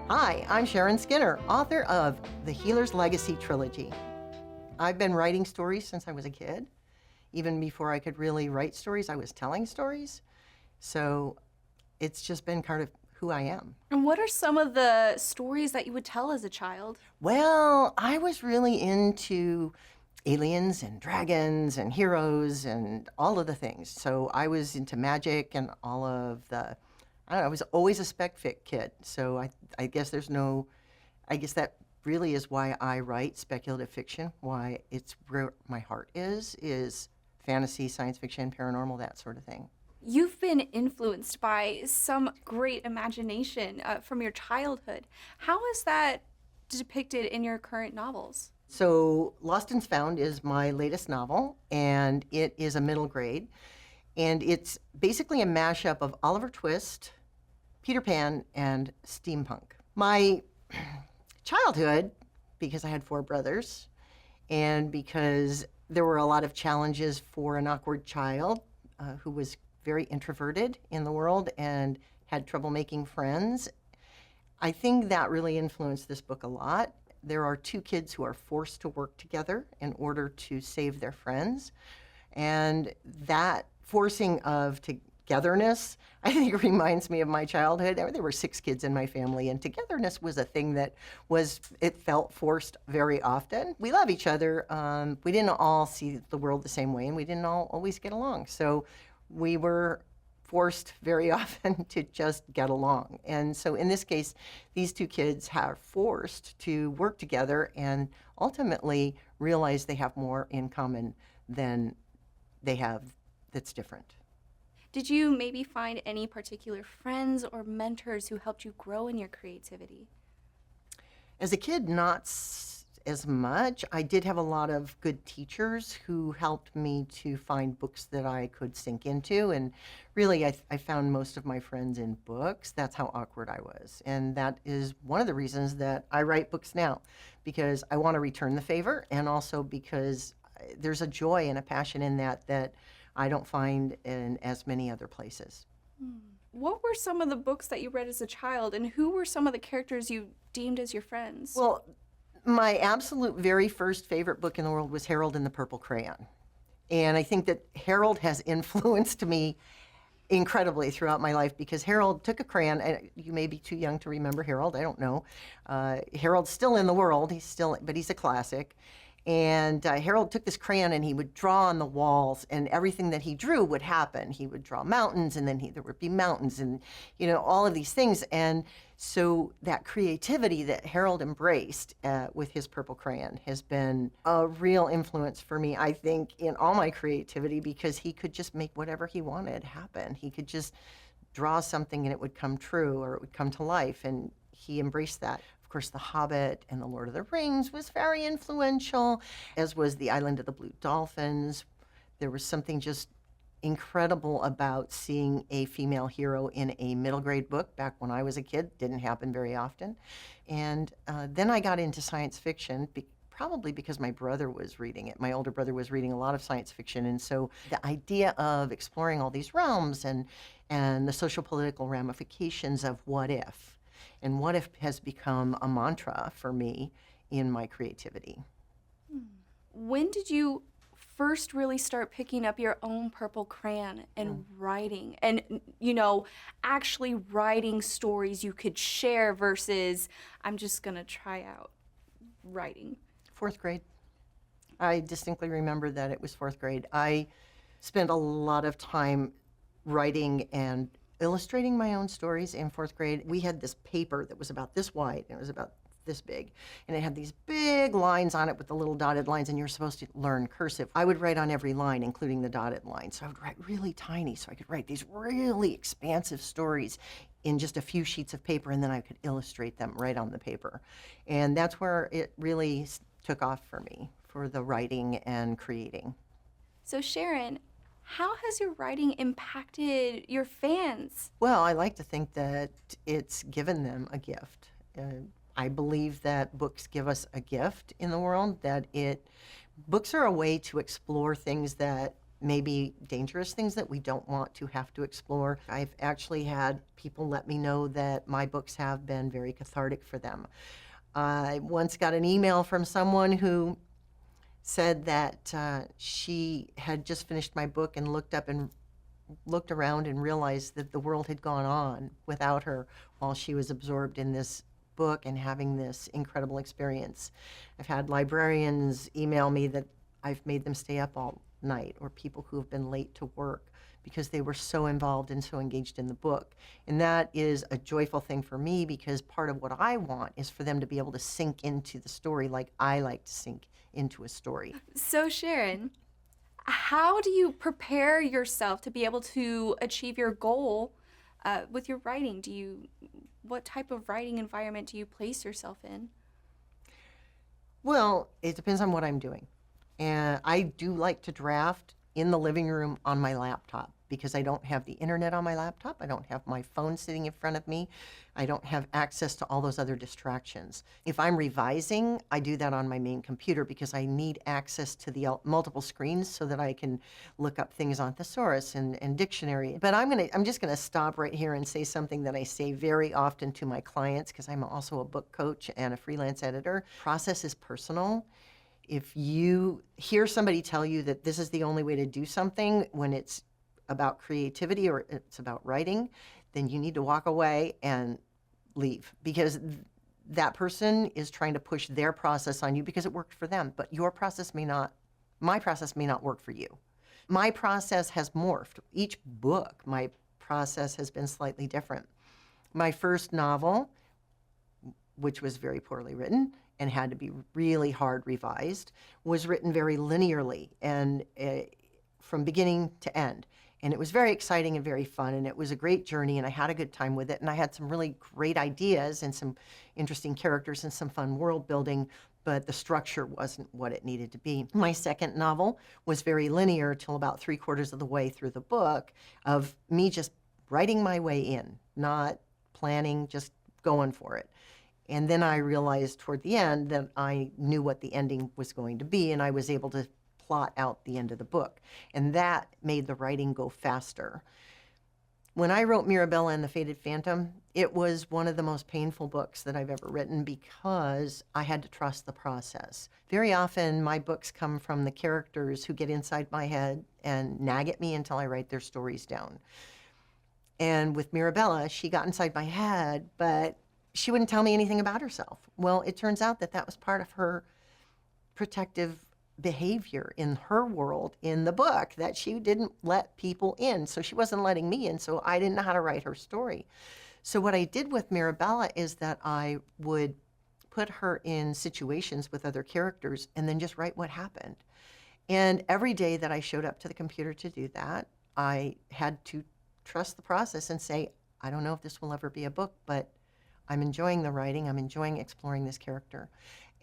Hi, I'm Sharon Skinner, author of The Healer's Legacy Trilogy. I've been writing stories since I was a kid. Even before I could really write stories, I was telling stories. So it's just been kind of who I am. And what are some of the stories that you would tell as a child? Well, I was really into aliens and dragons and heroes and all of the things. So I was into magic and all of the, I don't know, I was always a spec fic kid. So I guess I guess that really is why I write speculative fiction, why it's where my heart is fantasy, science fiction, paranormal, that sort of thing. You've been influenced by some great imagination from your childhood. How is that depicted in your current novels? So Lostuns Found is my latest novel, and it is a middle grade. And it's basically a mashup of Oliver Twist, Peter Pan, and steampunk. My childhood, because I had 4 brothers, and because there were a lot of challenges for an awkward child who was very introverted in the world and had trouble making friends, I think that really influenced this book a lot. There are 2 kids who are forced to work together in order to save their friends. And that forcing of togetherness, I think, reminds me of my childhood. There were 6 kids in my family, and togetherness was a thing that it felt forced very often. We love each other. We didn't all see the world the same way, and we didn't all always get along. So we were forced very often to just get along. And so in this case, these 2 kids are forced to work together and ultimately realize they have more in common than they have that's different. Did you maybe find any particular friends or mentors who helped you grow in your creativity? As a kid, not as much. I did have a lot of good teachers who helped me to find books that I could sink into. And really, I found most of my friends in books. That's how awkward I was. And that is one of the reasons that I write books now, because I want to return the favor, and also because there's a joy and a passion in that I don't find in as many other places. What were some of the books that you read as a child, and who were some of the characters you deemed as your friends? Well, my absolute very first favorite book in the world was Harold and the Purple Crayon. And I think that Harold has influenced me incredibly throughout my life, because Harold took a crayon, and you may be too young to remember Harold, I don't know. Harold's still in the world, but he's a classic. And Harold took this crayon and he would draw on the walls, and everything that he drew would happen. He would draw mountains, and then there would be mountains, and all of these things. And so that creativity that Harold embraced with his purple crayon has been a real influence for me, I think, in all my creativity, because he could just make whatever he wanted happen. He could just draw something and it would come true, or it would come to life, and he embraced that. Of course, The Hobbit and The Lord of the Rings was very influential, as was The Island of the Blue Dolphins. There was something just incredible about seeing a female hero in a middle grade book back when I was a kid. Didn't happen very often. And then I got into science fiction, probably because my brother was reading it. My older brother was reading a lot of science fiction. And so the idea of exploring all these realms and the social political ramifications of what if, and what if has become a mantra for me in my creativity. When did you first really start picking up your own purple crayon and writing, and actually writing stories you could share versus I'm just gonna try out writing? 4th grade. I distinctly remember that it was 4th grade. I spent a lot of time writing and illustrating my own stories in 4th grade. We had this paper that was about this wide, and it was about this big, and it had these big lines on it with the little dotted lines, and you're supposed to learn cursive. I would write on every line, including the dotted line. So I would write really tiny, so I could write these really expansive stories in just a few sheets of paper, and then I could illustrate them right on the paper. And that's where it really took off for me, for the writing and creating. So Sharon, how has your writing impacted your fans? Well, I like to think that it's given them a gift. I believe that books give us a gift in the world, books are a way to explore things that maybe dangerous things that we don't want to have to explore. I've actually had people let me know that my books have been very cathartic for them. I once got an email from someone who said that she had just finished my book and looked around and realized that the world had gone on without her while she was absorbed in this book and having this incredible experience. I've had librarians email me that I've made them stay up all night, or people who have been late to work because they were so involved and so engaged in the book. And that is a joyful thing for me, because part of what I want is for them to be able to sink into the story like I like to sink into a story. So Sharon, how do you prepare yourself to be able to achieve your goal with your writing? What type of writing environment do you place yourself in? Well, it depends on what I'm doing. And I do like to draft in the living room on my laptop, because I don't have the internet on my laptop. I don't have my phone sitting in front of me. I don't have access to all those other distractions. If I'm revising, I do that on my main computer, because I need access to the multiple screens so that I can look up things on thesaurus and dictionary. But I'm just gonna stop right here and say something that I say very often to my clients, because I'm also a book coach and a freelance editor. Process is personal. If you hear somebody tell you that this is the only way to do something when it's about creativity or it's about writing, then you need to walk away and leave, because that person is trying to push their process on you because it worked for them, but my process may not work for you. My process has morphed. Each book, my process has been slightly different. My first novel, which was very poorly written and had to be really hard revised, was written very linearly and from beginning to end. And it was very exciting and very fun, and it was a great journey, and I had a good time with it, and I had some really great ideas and some interesting characters and some fun world building, but the structure wasn't what it needed to be. My second novel was very linear till about 3/4 of the way through the book, of me just writing my way in, not planning, just going for it. And then I realized toward the end that I knew what the ending was going to be, and I was able to plot out the end of the book. And that made the writing go faster. When I wrote Mirabella and the Faded Phantom, it was one of the most painful books that I've ever written, because I had to trust the process. Very often my books come from the characters who get inside my head and nag at me until I write their stories down. And with Mirabella, she got inside my head, but she wouldn't tell me anything about herself. Well, it turns out that that was part of her protective behavior in her world in the book, that she didn't let people in. So she wasn't letting me in, so I didn't know how to write her story. So what I did with Mirabella is that I would put her in situations with other characters and then just write what happened. And every day that I showed up to the computer to do that, I had to trust the process and say, I don't know if this will ever be a book, but I'm enjoying the writing. I'm enjoying exploring this character.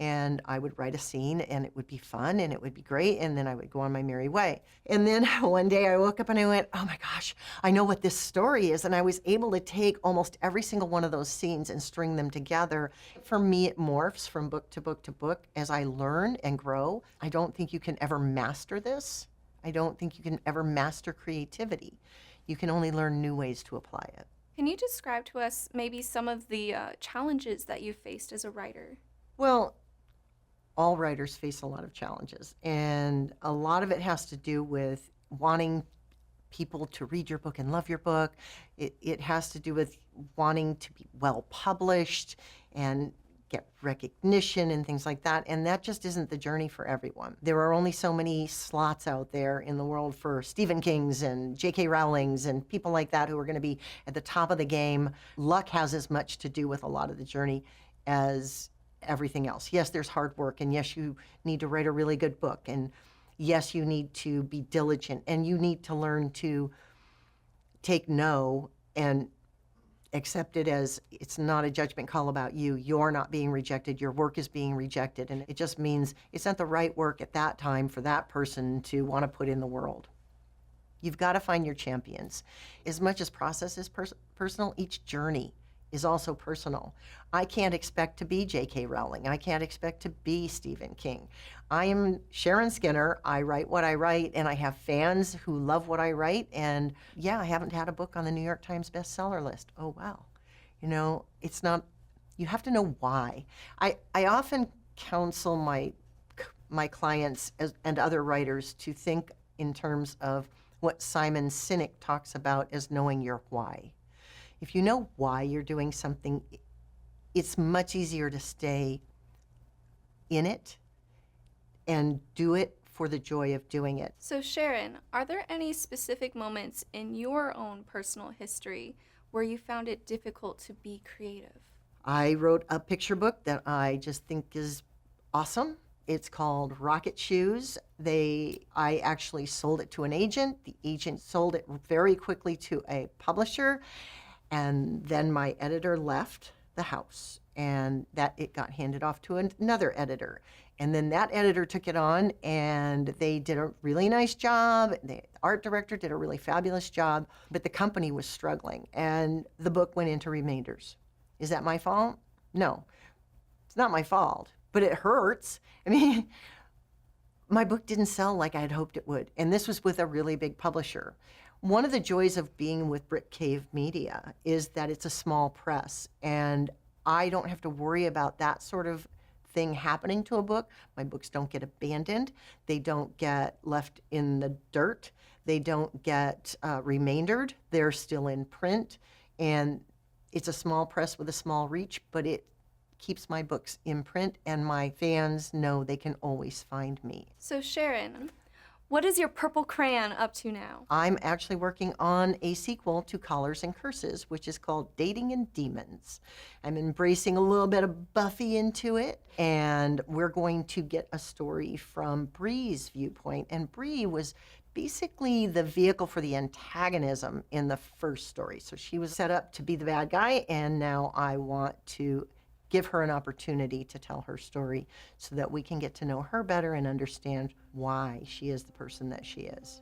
And I would write a scene, and it would be fun, and it would be great, and then I would go on my merry way. And then one day I woke up and I went, oh my gosh, I know what this story is. And I was able to take almost every single one of those scenes and string them together. For me, it morphs from book to book to book as I learn and grow. I don't think you can ever master this. I don't think you can ever master creativity. You can only learn new ways to apply it. Can you describe to us maybe some of the challenges that you faced as a writer? Well, all writers face a lot of challenges, and a lot of it has to do with wanting people to read your book and love your book. It has to do with wanting to be well published and get recognition and things like that, and that just isn't the journey for everyone. There are only so many slots out there in the world for Stephen Kings and J.K. Rowlings and people like that who are going to be at the top of the game. Luck has as much to do with a lot of the journey as everything else. Yes, there's hard work, and yes, you need to write a really good book, and yes, you need to be diligent, and you need to learn to take no and accept it as it's not a judgment call about you. You're not being rejected. Your work is being rejected, and it just means it's not the right work at that time for that person to want to put in the world. You've got to find your champions. As much as process is personal, each journey is also personal. I can't expect to be J.K. Rowling. I can't expect to be Stephen King. I am Sharon Skinner. I write what I write, and I have fans who love what I write. And yeah, I haven't had a book on the New York Times bestseller list. Oh, wow. You know, it's not, you have to know why. I often counsel my clients and other writers to think in terms of what Simon Sinek talks about as knowing your why. If you know why you're doing something, it's much easier to stay in it and do it for the joy of doing it. So Sharon, are there any specific moments in your own personal history where you found it difficult to be creative? I wrote a picture book that I just think is awesome. It's called Rocket Shoes. I actually sold it to an agent. The agent sold it very quickly to a publisher, and then my editor left the house, and that it got handed off to another editor. And then that editor took it on, and they did a really nice job. The art director did a really fabulous job, but the company was struggling, and the book went into remainders. Is that my fault? No, it's not my fault, but it hurts. I mean, my book didn't sell like I had hoped it would, and this was with a really big publisher. One of the joys of being with Brick Cave Media is that it's a small press, and I don't have to worry about that sort of thing happening to a book. My books don't get abandoned. They don't get left in the dirt. They don't get remaindered. They're still in print, and it's a small press with a small reach, but it keeps my books in print, and my fans know they can always find me. So Sharon, what is your purple crayon up to now? I'm actually working on a sequel to Collars and Curses, which is called Dating and Demons. I'm embracing a little bit of Buffy into it, and we're going to get a story from Bree's viewpoint. And Bree was basically the vehicle for the antagonism in the first story. So she was set up to be the bad guy, and now I want to give her an opportunity to tell her story so that we can get to know her better and understand why she is the person that she is.